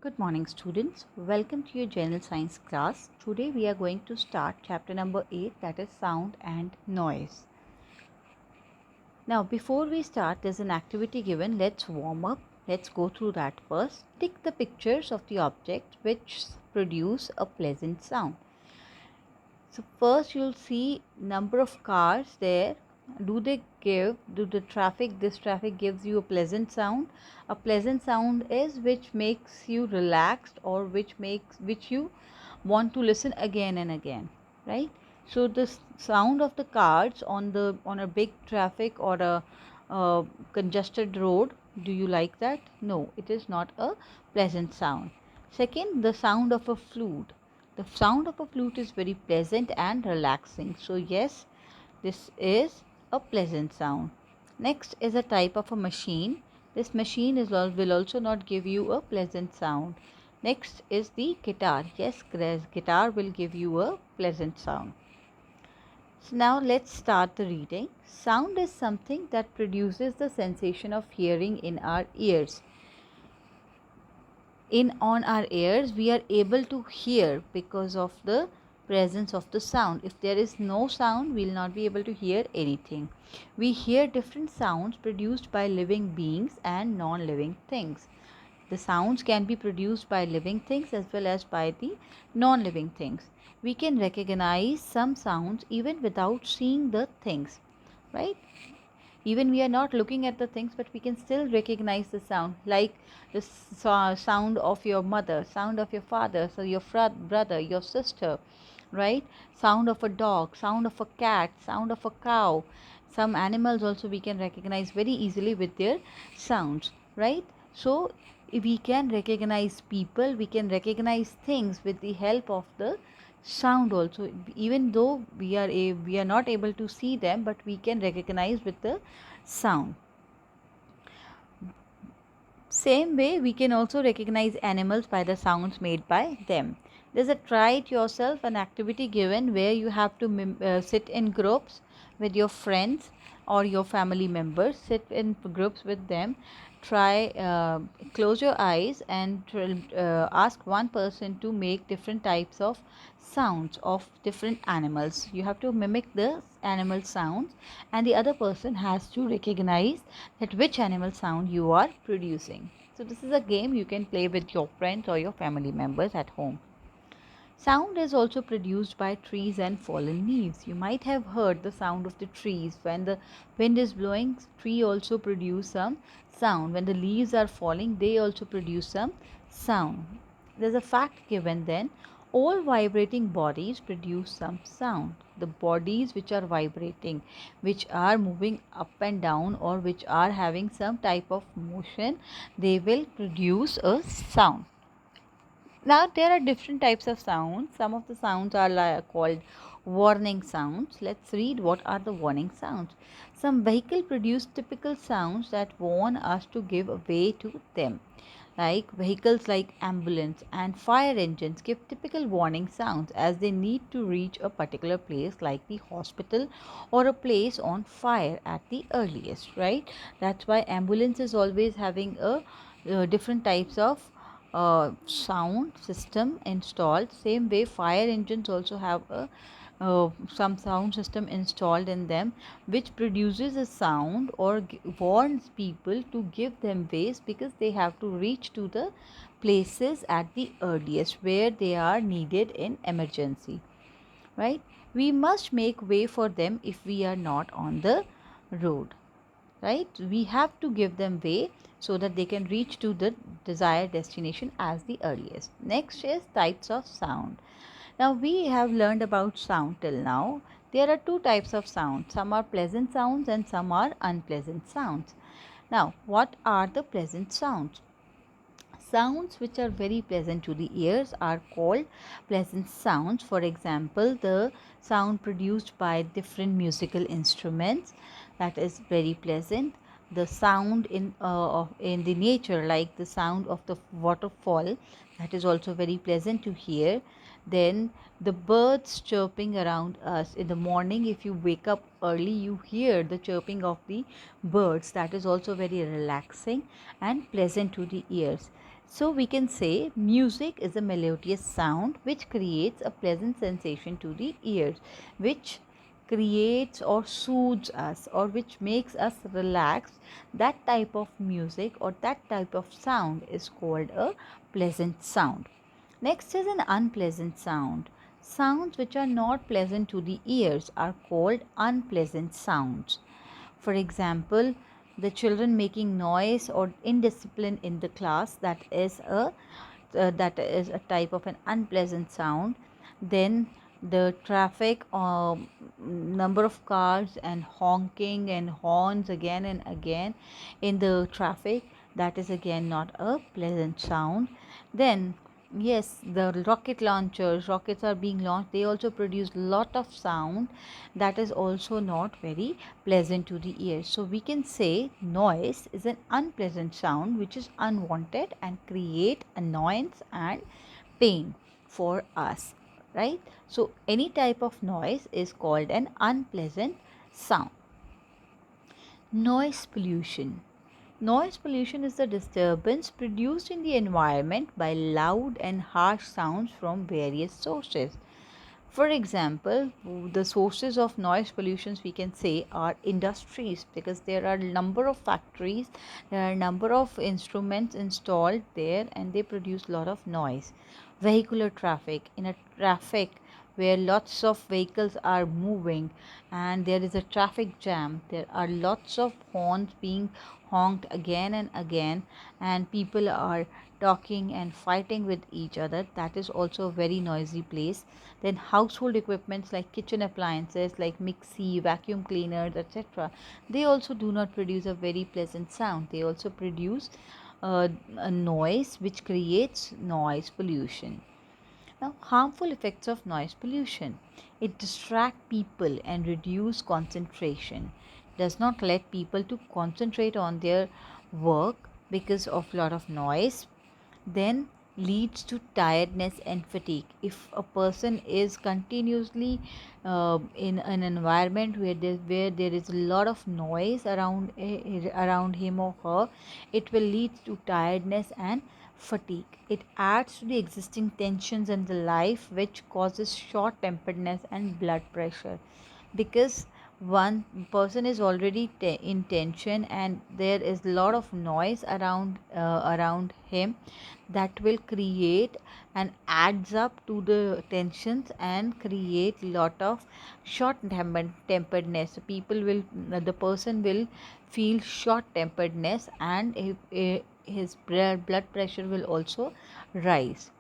Good morning, students. Welcome to your general science class. Today we are going to start chapter number 8, that is sound and noise. Now before we start, there's an activity given. Let's warm up. Let's go through that first. Tick the pictures of the objects which produce a pleasant sound. So first you'll see number of cars there. This traffic gives you a pleasant sound? A pleasant sound is which makes you relaxed, or which you want to listen again and again, right? So the sound of the cars on a big traffic or a congested road, do you like that? No, it is not a pleasant sound. Second, the sound of a flute. The sound of a flute is very pleasant and relaxing. So yes, this is a pleasant sound. Next is a type of a machine. This machine will also not give you a pleasant sound. Next is the guitar. Yes, guitar will give you a pleasant sound. So now let's start the reading. Sound is something that produces the sensation of hearing in our ears. On our ears, we are able to hear because of the presence of the sound. If there is no sound, we will not be able to hear anything. We hear different sounds produced by living beings and non-living things. The sounds can be produced by living things as well as by the non-living things. We can recognize some sounds even without seeing the things, right? Even we are not looking at the things, but we can still recognize the sound, like the sound of your mother, sound of your father, so your brother, your sister, right? Sound of a dog, sound of a cat, sound of a cow. Some animals also we can recognize very easily with their sounds, right? So we can recognize people, we can recognize things with the help of the sound also, even though we are not able to see them, but we can recognize with the sound. Same way, we can also recognize animals by the sounds made by them. There's a try it yourself, an activity given where you have to sit in groups with your friends or your family members. Sit in groups with them. Try close your eyes and ask one person to make different types of sounds of different animals. You have to mimic the animal sounds, and the other person has to recognize that which animal sound you are producing. So this is a game you can play with your friends or your family members at home. Sound is also produced by trees and fallen leaves. You might have heard the sound of the trees. When the wind is blowing, tree also produce some sound. When the leaves are falling, they also produce some sound. There's a fact given then. All vibrating bodies produce some sound. The bodies which are vibrating, which are moving up and down, or which are having some type of motion, they will produce a sound. Now there are different types of sounds. Some of the sounds are called warning sounds. Let's read what are the warning sounds. Some vehicle produce typical sounds that warn us to give way to them. Like vehicles like ambulance and fire engines give typical warning sounds as they need to reach a particular place like the hospital or a place on fire at the earliest, right? That's why ambulance is always having a different types of sound system installed. Same way fire engines also have a some sound system installed in them, which produces a sound or warns people to give them ways, because they have to reach to the places at the earliest where they are needed in emergency, right? We must make way for them if we are not on the road, right? We have to give them way so that they can reach to the desired destination as the earliest. Next is types of sound. Now we have learned about sound till now. There are two types of sound. Some are pleasant sounds and some are unpleasant sounds. Now what are the pleasant sounds? Sounds which are very pleasant to the ears are called pleasant sounds. For example, the sound produced by different musical instruments, that is very pleasant. The sound in the nature, like the sound of the waterfall, that is also very pleasant to hear. Then the birds chirping around us in the morning. If you wake up early, you hear the chirping of the birds. That is also very relaxing and pleasant to the ears. So we can say music is a melodious sound which creates a pleasant sensation to the ears, which creates or soothes us or which makes us relax. That type of music or that type of sound is called a pleasant sound. Next is an unpleasant sound. Sounds which are not pleasant to the ears are called unpleasant sounds. For example, the children making noise or indiscipline in the class, that is a type of an unpleasant sound. Then the traffic, number of cars and honking and horns again and again in the traffic, that is again not a pleasant sound. Then yes, the rockets are being launched, they also produce lot of sound that is also not very pleasant to the ear. So we can say noise is an unpleasant sound which is unwanted and create annoyance and pain for us, right? So any type of noise is called an unpleasant sound. Noise pollution. Noise pollution is the disturbance produced in the environment by loud and harsh sounds from various sources. For example, the sources of noise pollutions we can say are industries, because there are number of factories, there are number of instruments installed there and they produce lot of noise. Vehicular traffic, in a traffic where lots of vehicles are moving and there is a traffic jam, there are lots of horns being honked again and again and people are talking and fighting with each other, that is also a very noisy place. Then household equipments like kitchen appliances like mixie, vacuum cleaners, etc., they also do not produce a very pleasant sound. They also produce a noise which creates noise pollution. Now, harmful effects of noise pollution. It distracts people and reduce concentration. Does not let people to concentrate on their work because of lot of noise. Then leads to tiredness and fatigue. If a person is continuously in an environment where there is a lot of noise around him or her, it will lead to tiredness and fatigue. It adds to the existing tensions in the life, which causes short temperedness and blood pressure, because one person is already in tension and there is a lot of noise around him, that will create and adds up to the tensions and create lot of short temperedness. People will The person will feel short temperedness and his blood pressure will also rise.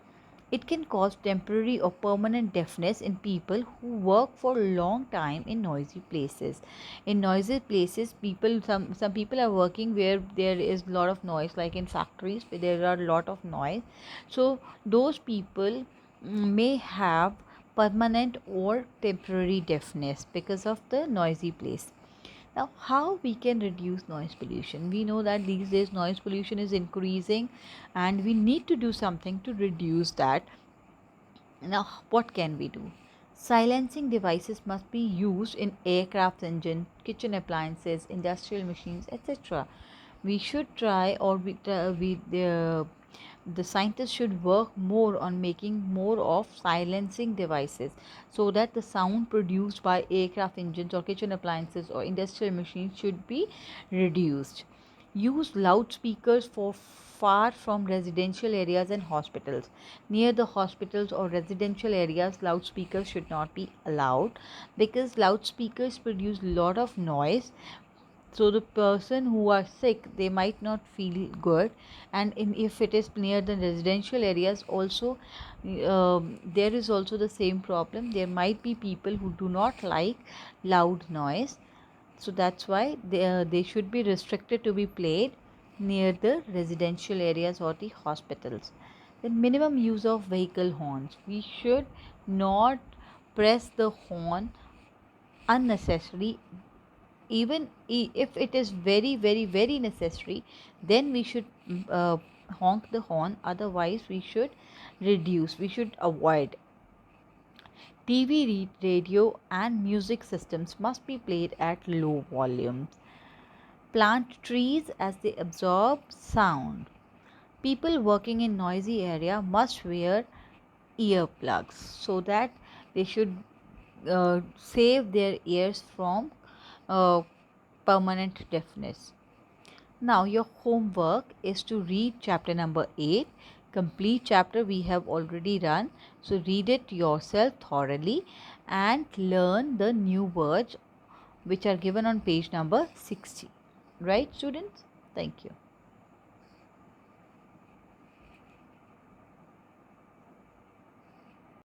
It can cause temporary or permanent deafness in people who work for a long time in noisy places. In noisy places, some people are working where there is a lot of noise, like in factories where there are a lot of noise. So those people may have permanent or temporary deafness because of the noisy place. Now, how we can reduce noise pollution? We know that these days noise pollution is increasing and we need to do something to reduce that. Now, what can we do? Silencing devices must be used in aircraft engine, kitchen appliances, industrial machines, etc. We should try, or the scientists should work more on making more of silencing devices, so that the sound produced by aircraft engines or kitchen appliances or industrial machines should be reduced. Use loudspeakers for far from residential areas and hospitals. Near the hospitals or residential areas, loudspeakers should not be allowed, because loudspeakers produce lot of noise. So the person who are sick, they might not feel good. And if it is near the residential areas also, there is also the same problem. There might be people who do not like loud noise, so that's why they should be restricted to be played near the residential areas or the hospitals. The minimum use of vehicle horns. We should not press the horn unnecessarily. Even if it is very very very necessary, then we should honk the horn. Otherwise we should avoid. TV, radio and music systems must be played at low volumes. Plant trees as they absorb sound. People working in noisy area must wear earplugs so that they should save their ears from uh, permanent deafness. Now your homework is to read chapter number 8. Complete chapter we have already done. So read it yourself thoroughly and learn the new words which are given on page number 60. Right, students? Thank you.